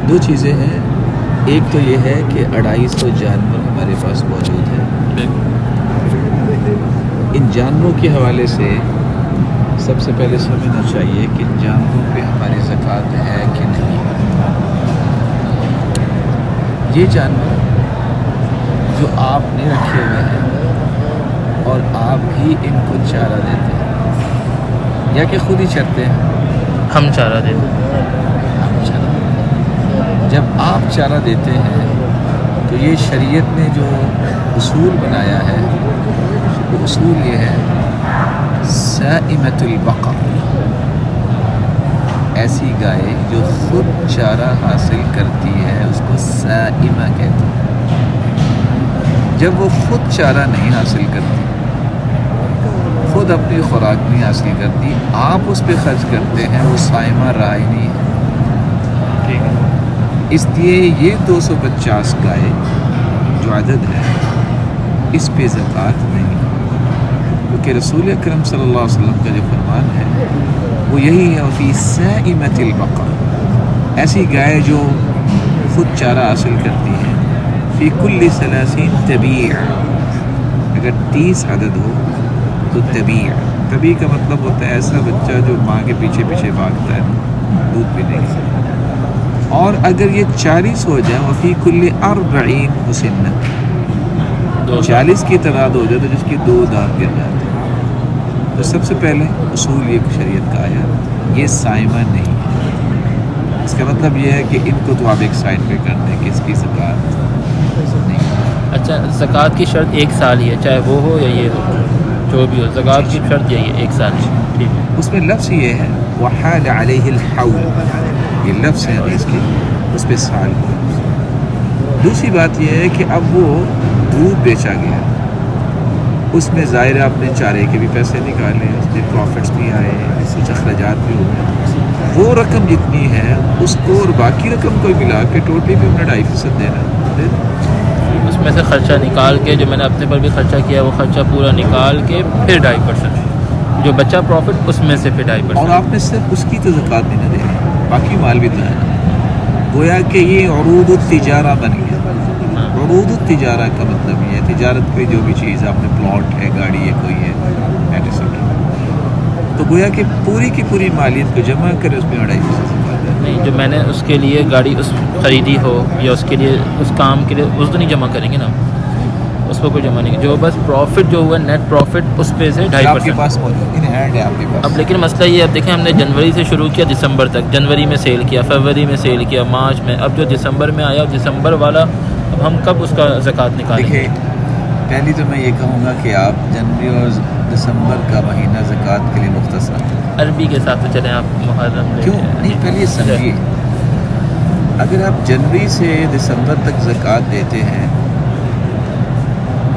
دو چیزیں ہیں. ایک تو یہ ہے کہ 250 جانور ہمارے پاس موجود ہیں. ان جانوروں کے حوالے سے سب سے پہلے سمجھنا چاہیے کہ جانوروں پہ ہماری زکوٰۃ ہے کہ نہیں. یہ جانور جو آپ نے رکھے ہوئے ہیں اور آپ ہی ان کو چارہ دیتے ہیں یا کہ خود ہی چرتے ہیں؟ ہم چارہ دیتے ہیں. جب آپ چارہ دیتے ہیں تو یہ شریعت نے جو اصول بنایا ہے وہ اصول یہ ہے سائمۃ البقر. ایسی گائے جو خود چارہ حاصل کرتی ہے اس کو سائمہ کہتے ہیں. جب وہ خود چارہ نہیں حاصل کرتی، خود اپنی خوراک نہیں حاصل کرتی، آپ اس پہ خرچ کرتے ہیں، وہ سائمہ رہا ہی نہیں ہے. اس لیے یہ 250 گائے جو عدد ہے اس پہ زکوٰۃ نہیں، کیونکہ رسول اکرم صلی اللہ علیہ وسلم کا جو فرمان ہے وہ یہی ہے فی سائمۃ البقر. ایسی گائے جو خود چارہ حاصل کرتی ہے، فی کل 30 تبیع، اگر 30 عدد ہو تو تبیع. تبیع کا مطلب ہوتا ہے ایسا بچہ جو ماں کے پیچھے پیچھے بھاگتا ہے دودھ پینے کے لیے. اور اگر یہ 40 ہو جائے وفی کل 40 مسنہ، 40 کی تعداد ہو جائے تو جس کی 2 دانت گر جاتے ہیں. تو سب سے پہلے اصول یہ شریعت کا آیا یہ سائمہ نہیں ہے. اس کا مطلب یہ ہے کہ ان کو تو آپ ایک سائڈ پہ کر دیں کہ اس کی زکوٰۃ نہیں. اچھا، زکوٰۃ کی شرط 1 سال ہی ہے، چاہے وہ ہو یا یہ ہو، جو بھی ہو زکوٰۃ کی شرط یہی ہے 1 سال ہی. ٹھیک ہے. اس میں لفظ یہ ہے وحال علیہ الحول، یہ لفظ ہے حدیث کی، اس پہ سال. دوسری بات یہ ہے کہ اب وہ دودھ بیچا گیا، اس میں ظاہر آپ نے چارے کے بھی پیسے نکالے، اس میں پروفٹس بھی آئے، کچھ اخراجات بھی ہوئے. وہ رقم جتنی ہے اس کو اور باقی رقم کو ملا کے ٹوٹلی بھی انہیں 2.5% دینا. اس میں سے خرچہ نکال کے جو میں نے اپنے پر بھی خرچہ کیا وہ خرچہ پورا نکال کے پھر 2.5%، جو بچہ پروفٹ اس میں سے پھر 2.5%. اور آپ نے صرف اس کی تو زکوٰۃ نہیں نہ دینی، باقی مال بھی تو ہے نا. گویا کہ یہ عروض التجارہ بن گیا. عروض التجارہ کا مطلب یہ ہے تجارت پہ جو بھی چیز آپ نے، پلاٹ ہے، گاڑی ہے، کوئی ہے، تو گویا کہ پوری کی پوری مالیت کو جمع کرے اس میں 2.5% نہیں، جو میں نے اس کے لیے گاڑی اس خریدی ہو یا اس کے لیے اس کام کے لیے اس تو نہیں جمع کریں گے نا، اس پہ کوئی جمع نہیں. جو بس پروفٹ جو ہوا نیٹ پروفٹ اس پہ سے 2.5% آپ کے پاس موجود ان ہینڈ ہے آپ کے پاس. اب لیکن مسئلہ یہ اب دیکھیں ہم نے جنوری سے شروع کیا دسمبر تک، جنوری میں سیل کیا، فروری میں سیل کیا، مارچ میں، اب جو دسمبر میں آیا دسمبر والا اب ہم کب اس کا زکوٰۃ نکالیں؟ دیکھیے پہلی تو میں یہ کہوں گا کہ آپ جنوری اور دسمبر کا مہینہ زکوٰۃ کے لیے مختصر عربی کے ساتھ چلیں آپ محرم کیوں نہیں. پہلے یہ سمجھیے اگر آپ جنوری سے دسمبر تک زکوٰۃ دیتے ہیں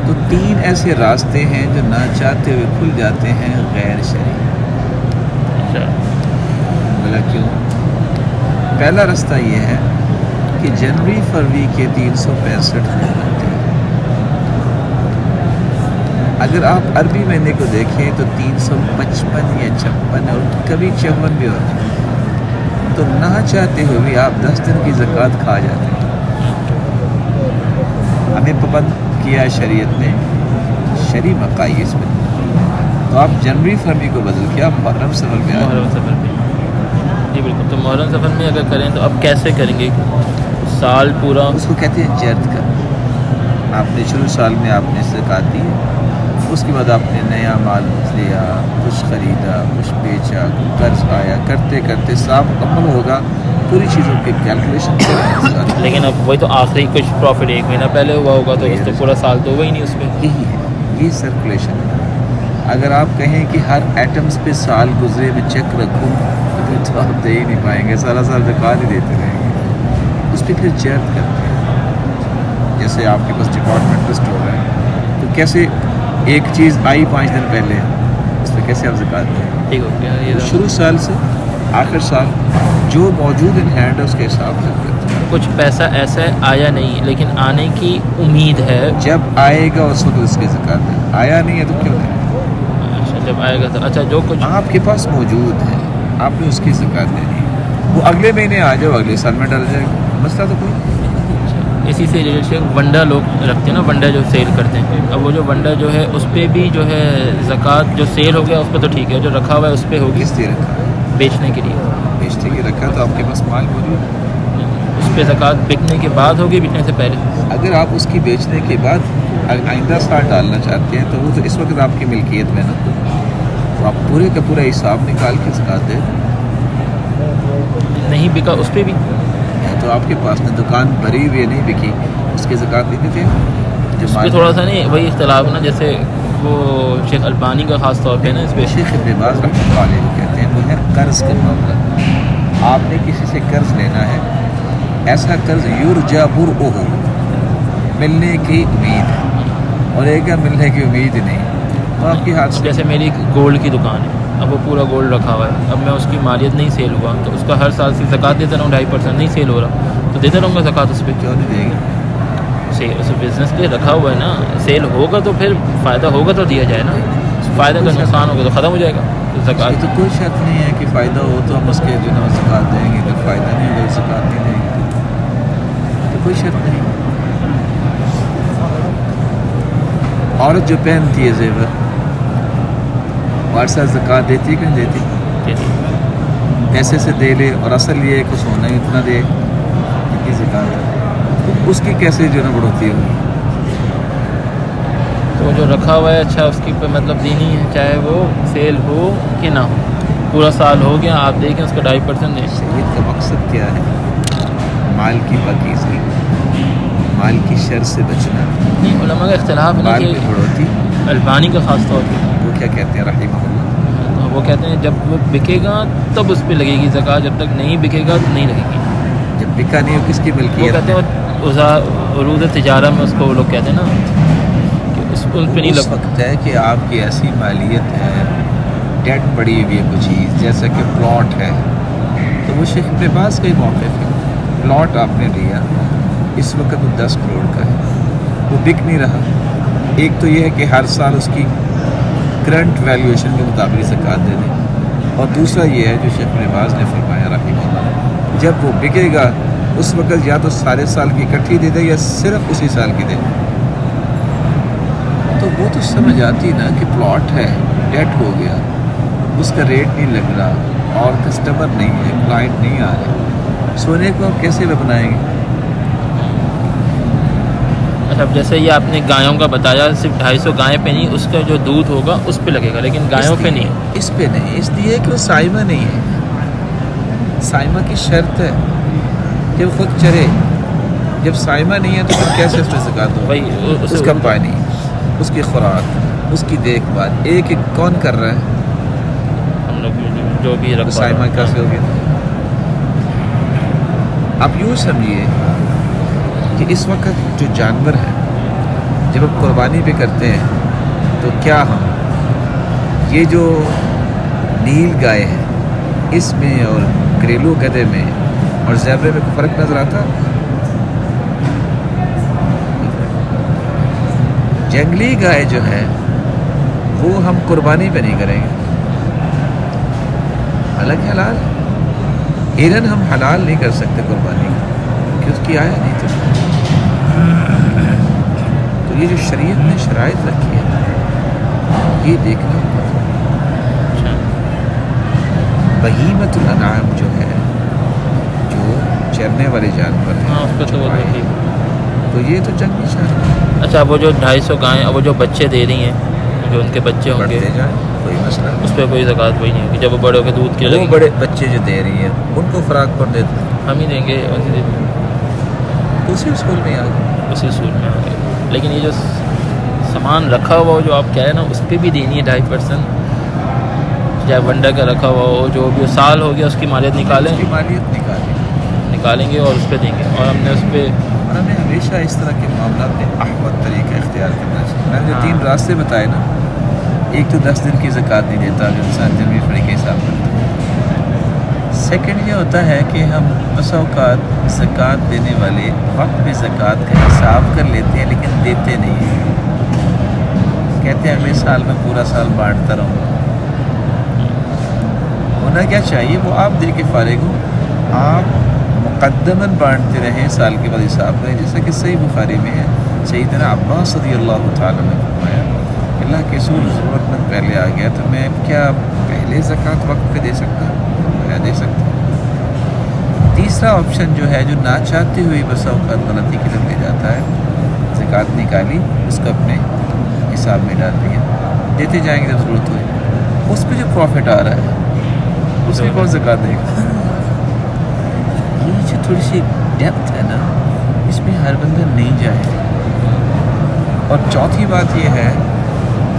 تو 3 ایسے راستے ہیں جو نہ چاہتے ہوئے کھل جاتے ہیں غیر شرعی. بولا کیوں؟ پہلا راستہ یہ ہے کہ جنوری فروری کے 365 دن بنتے ہیں. اگر آپ عربی مہینے کو دیکھیں تو 355 یا 56 اور کبھی 54 بھی ہوتے ہیں، تو نہ چاہتے ہوئے بھی آپ 10 دن کی زکوٰۃ کھا جاتے ہیں. ہمیں پابند کیا ہے شریعت نے شرعی مقایس میں، تو آپ جنوری فروری کو بدل کے آپ محرم سفر میں محرم سفر میں. جی بالکل. تو محرم سفر میں اگر کریں تو اب کیسے کریں گے؟ سال پورا اس کو کہتے ہیں جرد کر. آپ نے شروع سال میں آپ نے زکوٰۃ دی، اس کے بعد آپ نے نیا مال لیا، کچھ خریدا، کچھ بیچا، قرض آیا، کرتے کرتے سال مکمل ہوگا، پوری چیزوں کی کیلکولیشن کریں. لیکن اب وہی تو آخری کچھ پروفٹ 1 مہینہ پہلے ہوا ہوگا تو اس تو پورا سال تو ہوا ہی نہیں اس میں. یہی ہے، یہ سرکولیشن ہے. اگر آپ کہیں کہ ہر ایٹمز پہ سال گزرے میں چیک رکھوں تو آپ دے ہی نہیں پائیں گے، سارا سال زکوٰۃ ہی دیتے رہیں گے. اس پہ پھر جرد کرتے ہیں. جیسے آپ کے پاس ڈپارٹمنٹ لسٹ ہو رہا ہے تو کیسے ایک چیز آئی 5 دن پہلے اس پہ کیسے آپ زکوٰۃ دیں؟ ٹھیک ہو گیا. یہ شروع سال سے آخر سال جو موجود ان ہینڈ ہے اس کے حساب سے کرتے ہیں. کچھ پیسہ ایسا آیا نہیں لیکن آنے کی امید ہے، جب آئے گا اس وقت اس کی زکوٰۃ دیں. آیا نہیں ہے تو کیوں دیں؟ اچھا جب آئے گا تو اچھا جو کچھ آپ کے پاس موجود ہے آپ نے اس کی زکوٰۃ دینی ہے. وہ اگلے مہینے آ جاؤ، اگلے سال میں ڈال جائے گا، مسئلہ تو کوئی. اسی سے ریلیٹڈ ونڈا لوگ رکھتے ہیں نا، ونڈا جو سیل کرتے ہیں. اب وہ جو ونڈا جو ہے اس پہ بھی جو ہے زکوٰۃ جو سیل ہو گیا اس پہ تو ٹھیک ہے، جو رکھا ہوا ہے اس پہ ہوگی کس لیے رکھا ہے؟ بیچنے کے لیے. بیچنے کی رکھا تو آپ کے پاس مال موجود ہے. اس پہ زکوٰۃ بکنے کے بعد ہوگی، بکنے سے پہلے؟ اگر آپ اس کی بیچنے کے بعد آئندہ سال ڈالنا چاہتے ہیں تو وہ تو اس وقت آپ کی ملکیت میں نا، تو آپ پورے کا پورا حساب نکال کے زکوٰۃ دیں. نہیں بکا اس پہ بھی تو آپ کے پاس میں دکان بھری ہوئی نہیں بکی، اس کی زکوٰۃ نہیں دیتے جو اس پہ مال. تھوڑا سا نہیں وہی اختلاف نا، جیسے وہ شیخ البانی کا خاص طور پہ نا اس پہ شیخ ابن باز رحمۃ اللہ علیہ وہ کہتے ہیں وہ ہے قرض کا معاملہ. آپ نے کسی سے قرض لینا ہے، ایسا قرض یرجا برؤہ، ملنے کی امید ہے، اور ایک ہے ملنے کی امید ہی نہیں، تو آپ کی ہاتھ سے. جیسے میری گولڈ کی دکان ہے، اب وہ پورا گولڈ رکھا ہوا ہے، اب میں اس کی مالیت نہیں سیل ہوا تو اس کا ہر سال سے زکوٰۃ دیتا رہوں، 2.5% نہیں سیل ہو رہا تو دیتا رہوں گا زکوٰۃ اس پہ. کیوں نہیں دے گی؟ اس بزنس کے لیے رکھا ہوا ہے نا، سیل ہوگا تو پھر فائدہ ہوگا تو دیا جائے نا، فائدہ کا نقصان ہوگا تو ختم ہو جائے گا تو یہ زکوٰۃ. تو کوئی شرط نہیں ہے کہ فائدہ ہو تو ہم اس کے جو ہے زکوٰۃ دیں گے، اگر فائدہ نہیں ہوگا زکوٰۃ نہیں دیں گے، تو کوئی شرط نہیں. عورت جو پہنتی ہے زیور، ہمارے ساتھ زکوٰۃ دیتی ہے کہ نہیں دیتی؟ پیسے سے دے لے اور اصل یہ ہے کہ سونا ہی اتنا دے جتنی زکوٰۃ ہے، تو اس کی کیسے جو ہے نا بڑھوتی ہوگی؟ تو جو رکھا ہوا ہے اچھا اس کی پہ مطلب دینی ہے، چاہے وہ سیل ہو کہ نہ ہو، پورا سال ہو گیا آپ دیکھیں اس کا 2.5% دیں. سید کا مقصد کیا ہے؟ مال کی پاکیزگی، مال کی شر سے بچنا، نہیں علماء کا اختلاف مال نہیں کی کہ بڑھوتی. البانی کا خاص طور پہ وہ کیا کہتے ہیں رحمہ اللہ؟ وہ کہتے ہیں جب وہ بکے گا تب اس پہ لگے گی زکوٰۃ، جب تک نہیں بکے گا تو نہیں لگے گی. جب بکا نہیں ہو کس کی وہ ملکیت کہتے ہیں عروض تجارہ میں اس کو وہ لوگ کہتے ہیں نا کہ اس پہ نہیں اس لگ. وقت ہے کہ آپ کی ایسی مالیت ہے، ڈیٹ پڑی ہوئی ہے کوئی چیز، جیسا کہ پلاٹ ہے، تو وہ شیخ ابن باز کا ہی موقف ہے. پلاٹ آپ نے لیا، اس وقت وہ 10 کروڑ کا ہے، وہ بک نہیں رہا. ایک تو یہ ہے کہ ہر سال اس کی کرنٹ ویلیویشن کے مطابق زکوٰۃ دے دیں، اور دوسرا یہ ہے جو شیخ ابن باز نے فرمایا رحمہ اللہ، جب وہ بکے گا اس وقت یا تو سارے سال کی اکٹھی دے دے یا صرف اسی سال کی دے. تو وہ تو سمجھ آتی نا کہ پلاٹ ہے، ڈیٹ ہو گیا، اس کا ریٹ نہیں لگ رہا اور کسٹمر نہیں ہے، کلائنٹ نہیں آ رہے، سونے کو آپ کیسے بنائیں گے؟ اچھا اب جیسے یہ آپ نے گایوں کا بتایا، صرف 250 گائیں پہ نہیں، اس کا جو دودھ ہوگا اس پہ لگے گا، لیکن گایوں پہ نہیں. اس پہ نہیں، اس لیے کہ وہ سائمہ نہیں ہے. سائمہ کی شرط ہے جب خود چرے، جب سائمہ نہیں ہے تو پھر کیسے اس پہ زکوٰۃ ہو؟ بھائی اس کا پانی، اس کی خوراک، اس کی دیکھ بھال، ایک ایک کون کر رہا ہے؟ ہم لوگ جو بھی تو سائمہ کیسے ہوگی؟ آپ یوں سمجھیے کہ اس وقت جو جانور ہیں جب ہم قربانی پہ کرتے ہیں تو کیا ہم یہ جو نیل گائے ہے اس میں اور گھریلو گدھے میں اور زیبرے میں کوئی فرق نظر آتا؟ جنگلی گائے جو ہے وہ ہم قربانی پہ نہیں کریں گے، حالانکہ حلال. ہرن ہم حلال نہیں کر سکتے قربانی کہ اس کی آیا نہیں تھی. تو یہ جو شریعت نے شرائط رکھی ہے یہ دیکھنا ہوگا. بہیمۃ الانعام جو ہے، جو چرنے والے جانور ہیں، اس پہ تو تو یہ تو جنگلی جانور. اچھا وہ جو 250 گائیں وہ جو بچے دے رہی ہیں، جو ان کے بچے ہوں گے، بڑھتے جائیں کوئی مسئلہ نہیں. اس پہ کوئی زکوٰۃ وہی نہیں ہوگی. جب وہ بڑے ہو کے دودھ کے وہ لگے بڑے بچے جو دے رہی ہیں ان کو خوراک پر دیتے ہیں، ہم ہی دیں گے، ویسے دیں گے، اسی اسکول میں آ گئے. اسی سود میں آ گئے. لیکن یہ جو سامان رکھا ہوا ہو جو آپ کہہ رہے ہیں نا، اس پہ بھی دینی ہے 2.5%. چاہے ونڈا کا رکھا ہوا ہو، جو بھی سال ہو گیا اس کی مالیت نکالیں، اس کی مالیت نکالیں گے اور اس پہ دیں گے. اور ہم نے اس پہ اور ہمیں ہمیشہ اس طرح کے معاملات میں احوط طریقہ اختیار کرنا چاہیے. میں نے جو 3 راستے بتائے نا، ایک تو 10 دن کی زکوٰۃ نہیں دیتا اگر انسان جنوی فڑی کے حساب کرتا ہے. سیکنڈ یہ ہوتا ہے کہ ہم بسا اوقات زکوٰۃ دینے والے وقت میں زکوٰۃ کا حساب کر لیتے ہیں لیکن دیتے نہیں ہیں، کہتے ہیں اگلے سال میں پورا سال بانٹتا رہوں گا. ہونا کیا چاہیے، وہ آپ دے کے فارغ ہو، آپ مقدماً بانٹتے رہیں سال کے بعد حساب رہیں، جیسا کہ صحیح بخاری میں ہے سیدنا عباس رضی اللہ تعالیٰ نے فرمایا اللہ کے رسول ضرورت مند پہلے آ گیا تو میں کیا پہلے زکوٰۃ وقت پہ دے سکتا ہوں؟ میں دے سکتا ہوں۔ تیسرا آپشن جو ہے جو نہ چاہتے ہوئے بس اوقات غلطی کی طرف لے جاتا ہے، زکوٰۃ نکالی اس کو اپنے حساب میں ڈال دیا، دیتے جائیں گے جب ضرورت ہوئی، اس پہ جو پروفٹ آ رہا ہے اس میں کون زکوٰۃ دے گا؟ یہ جو تھوڑی سی ڈیپتھ ہے نا اس میں ہر بندہ نہیں جائے۔ اور چوتھی بات یہ ہے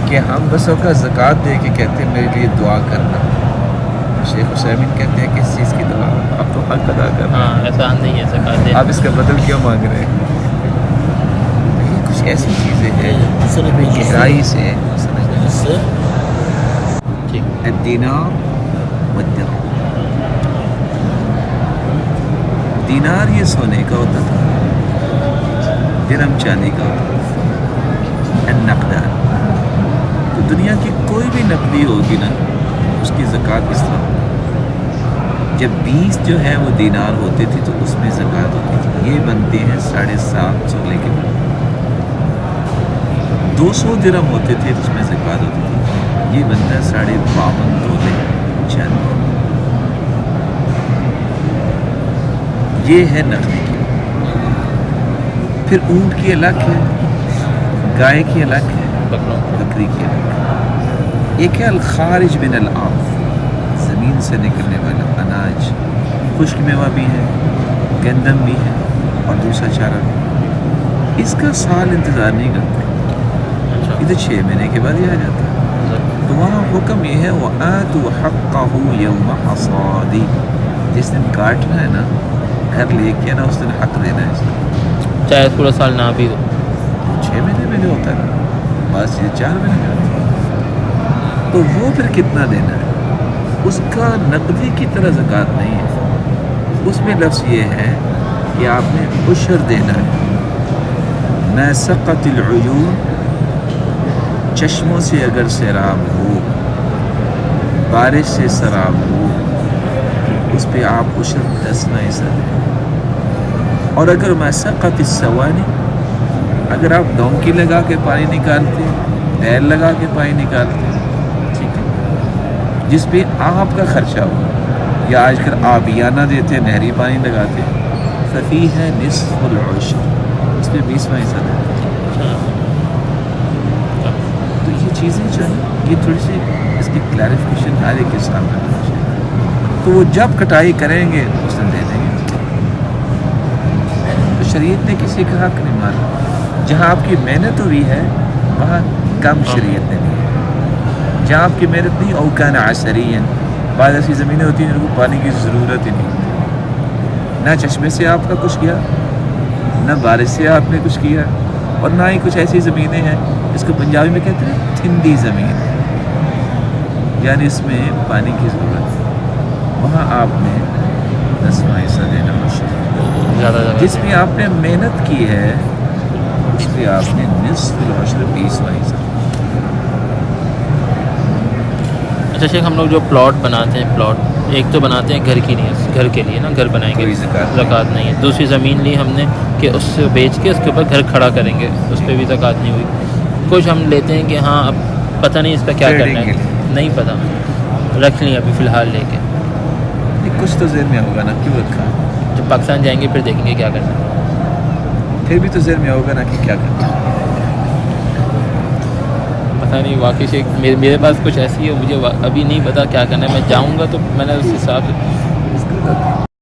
کہ ہم بس اوقات زکوٰۃ دے کے کہتے ہیں میرے لیے دعا کرنا، شیخ حسین کہتے ہیں کس چیز کی دعا؟ اب تو حق ادا کرنا، ہاں احسان نہیں ہے زکوٰۃ دے، آپ اس کا بدل کیوں مانگ رہے ہیں؟ یہ کچھ ایسی چیزیں ہیں گہرائی سے سمجھنا۔ الدینار والدرہم، دینار یہ سونے کا ہوتا تھا، درہم چاندی کا ہوتا تھا، النقدان۔ تو دنیا کی کوئی بھی نقدی ہوگی نا اس کی زکوٰۃ کس طرح ہوگی؟ جب 20 جو ہے وہ دینار ہوتے تھے تو اس میں زکوٰۃ ہوتی تھی، یہ بنتے ہیں 750 تولے کے بعد۔ 200 درہم ہوتے تھے تو اس میں زکوٰۃ ہوتی تھی، یہ بنتا ہے 52.5 تولے چاندی۔ یہ ہے نقدی کی۔ پھر اونٹ کی الگ ہے، گائے کی الگ ہے، بکری کی الگ ہے۔ ایک ہے الخارج من الارض، زمین سے نکلنے والا اناج، خشک میوہ بھی ہے، گندم بھی ہے اور دوسرا چارہ بھی۔ اس کا سال انتظار نہیں کرتے، یہ تو 6 مہینے کے بعد ہی آ جاتا ہے۔ تو وہاں حکم یہ ہے وَآتُوا حَقَّهُ يَوْمَ حَصَادِهِ، جس دن کاٹنا ہے نا گھر لے کے نا اس دن حق دینا ہے اس کا، چاہے پورا سال نہ بھی ہو۔ 6 مہینے میں جو ہوتا ہے بعض چیزیں 4 مہینے میں ہوتی ہے، تو وہ پھر کتنا دینا ہے؟ اس کا نقدی کی طرح زکوٰۃ نہیں ہے، اس میں لفظ یہ ہے کہ آپ نے عشر دینا ہے۔ ما سقط العیون، چشموں سے اگر سیراب ہو، بارش سے سراب ہو، اس پہ آپ عشر 10% دیں۔ اور اگر ما سقط السوانی، اگر آپ ڈونکی لگا کے پانی نکالتے، بیل لگا کے پانی نکالتے، ٹھیک ہے، جس پہ آپ کا خرچہ ہو، یا آج کل آبیانہ دیتے نہری پانی لگاتے، ففیہ نصف العشر، اس پہ 20% ہے۔ تو یہ چیزیں جو ہیں یہ تھوڑی سی اس کی کلیریفیکیشن ہر ایک کے سامنے ہونا چاہیے، تو وہ جب کٹائی کریں گے اس دن دے دیں گے۔ تو شریعت نے کسی کا حق نہیں مارا، جہاں آپ کی محنت ہوئی ہے وہاں کم شریعت نے دی ہے، جہاں آپ کی محنت نہیں اوکان عصرین، بعض ایسی زمینیں ہوتی ہیں جن کو پانی کی ضرورت ہی نہیں ہوتی، نہ چشمے سے آپ کا کچھ کیا، نہ بارش سے آپ نے کچھ کیا، اور نہ ہی کچھ ایسی زمینیں ہیں جس کو پنجابی میں کہتے ہیں تھندی زمین، یعنی اس میں پانی کی ضرورت ہے، وہاں آپ نے 10واں حصہ دینا مشکل۔ جس میں آپ نے محنت کی ہے اس پہ آپ نے نصف العشر 20واں حصہ۔ اچھا شیخ، ہم لوگ جو پلاٹ بناتے ہیں، پلاٹ ایک تو بناتے ہیں گھر کی لیے، گھر کے لیے نا، گھر بنائیں گے، کوئی زکوٰۃ نہیں ہے۔ دوسری زمین لی ہم نے کہ اس سے بیچ کے اس کے اوپر گھر کھڑا کریں گے، اس پہ بھی زکوٰۃ نہیں ہوئی۔ کچھ ہم لیتے ہیں کہ ہاں اب پتہ نہیں اس کا کیا کرنا ہے، نہیں پتہ، رکھ لیں ابھی فی الحال لے کے۔ کچھ تو ذہن میں ہوگا نا کیوں رکھا، جب پاکستان جائیں گے پھر دیکھیں گے کیا کرنا ہے، پھر بھی تو ذہن میں ہوگا نا کہ کیا کرنا ہے۔ پتہ نہیں واقعی شیخ، میرے پاس کچھ ایسی ہے، مجھے ابھی نہیں پتہ کیا کرنا ہے۔ میں جاؤں گا تو میں نے اس حساب سے